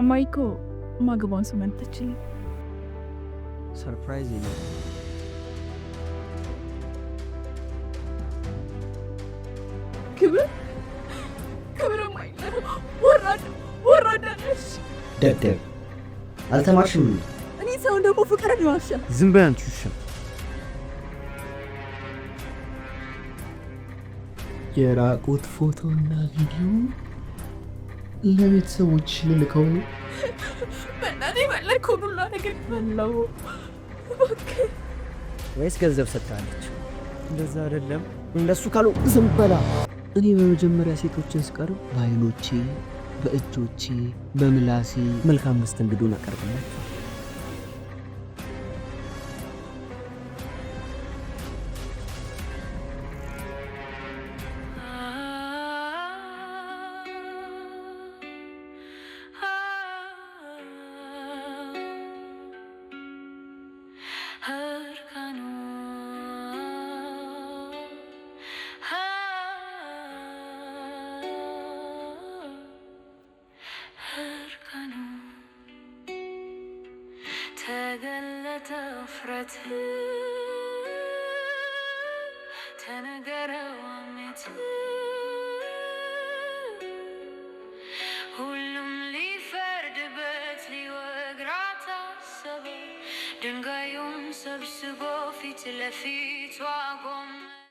እማዬ እኮ ማግባውን ሰው መርጠችልኝ። ሰርፕራይዝ ነው። ክብር ማይለ ወራዳ ነሽ። ደደብ አልተማርሽም። እኔ ሰው ደግሞ ፍቅርን ይዋሻል። ዝም በይ አንቺ ውሻ። የራቁት ፎቶና ቪዲዮ ለቤተሰቦች ልልከው ነው። በእናቴ በላክ ሁሉላ ነገር በላው ወይስ ገንዘብ ሰጥታለች? እንደዛ አይደለም። እንደሱ ካሉ ዝም በላ። እኔ በመጀመሪያ ሴቶችን ስቀርብ በአይኖቼ፣ በእጆቼ፣ በምላሴ መልካም መስተንግዶን አቀርብላቸው። ተገለጠ ፍረት ተነገረ ዋሜት ሁሉም ሊፈርድበት ሊወግራት አሰበ። ድንጋዩን ሰብስቦ ፊት ለፊቷ